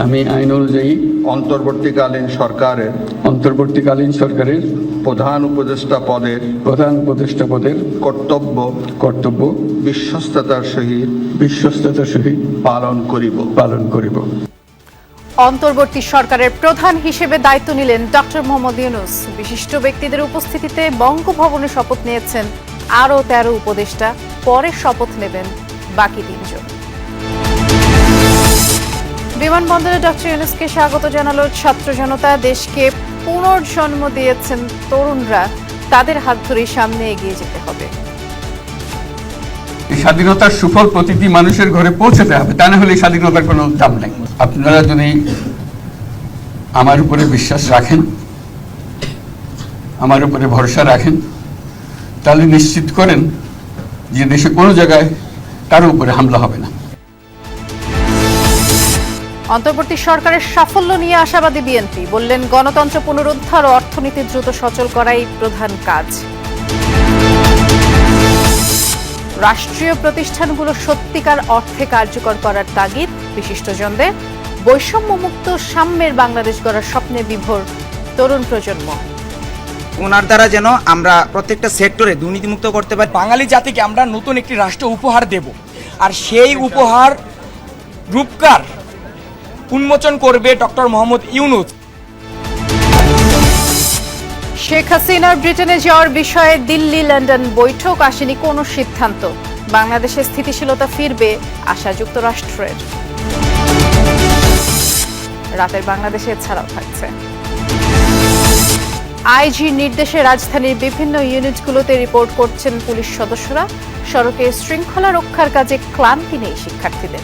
আমি আইন অনুযায়ী অন্তর্বর্তীকালীন সরকারের প্রধান উপদেষ্টা পদের কর্তব্য বিশ্বস্ততার সহিত পালন করিব। অন্তর্বর্তী সরকারের প্রধান হিসেবে দায়িত্ব নিলেন ডক্টর মোহাম্মদ ইউনূস। বিশিষ্ট ব্যক্তিদের উপস্থিতিতে বঙ্গভবনে শপথ নিয়েছেন আরও 13 উপদেষ্টা। পরে শপথ নেবেন বাকি 3 জন। বিমানবন্দরে ডক্টর ইউনূসকে স্বাগত জানালো ছাত্র জনতা। দেশকে পুনর্জন্ম দিয়েছেন তরুণরা, তাদের হাত ধরেই সামনে এগিয়ে যেতে হবে। স্বাধীনতার সুফল প্রতিটি মানুষের ঘরে পৌঁছাতে হবে, তা না হলে স্বাধীনতার কোনো দাম নেই। আপনারা যদি আমার উপরে বিশ্বাস রাখেন, আমার উপরে ভরসা রাখেন, তাহলে নিশ্চিত করেন যে দেশে কোনো জায়গায় কারো উপরে হামলা হবে না। অন্তর্বর্তী সরকারের সাফল্য নিয়ে আশাবাদী বিএনপি। বললেন, গণতন্ত্র পুনরুদ্ধার ও অর্থনীতি দ্রুত সচল করাই প্রধান কাজ। রাষ্ট্রীয় প্রতিষ্ঠানগুলো সত্যিকার অর্থে কার্যকর করার তাগিদ বিশিষ্টজনদের। বৈষম্যমুক্ত সাম্যের বাংলাদেশ গড়ার স্বপ্নে বিভোর তরুণ প্রজন্ম। ওনার দ্বারা যেন আমরা প্রত্যেকটা সেক্টরে দুর্নীতিমুক্ত করতে পারি। বাঙালি জাতিকে আমরা নতুন একটি রাষ্ট্র উপহার দেব, আর সেই উপহার রূপকার উন্মোচন করবে ডক্টর মোহাম্মদ ইউনূস। শেখ হাসিনার ব্রিটেনে যাওয়ার বিষয়ে দিল্লি লন্ডন বৈঠক, আসেনি কোনো সিদ্ধান্ত। বাংলাদেশের স্থিতিশীলতা ফিরবে আশা যুক্তরাষ্ট্রের। রাতের বাংলাদেশে ছাড়াও থাকছে আইজি নির্দেশে রাজধানীর বিভিন্ন ইউনিটগুলোতে রিপোর্ট করছেন পুলিশ সদস্যরা। সড়কে শৃঙ্খলা রক্ষার কাজে ক্লান্তি নেই শিক্ষার্থীদের।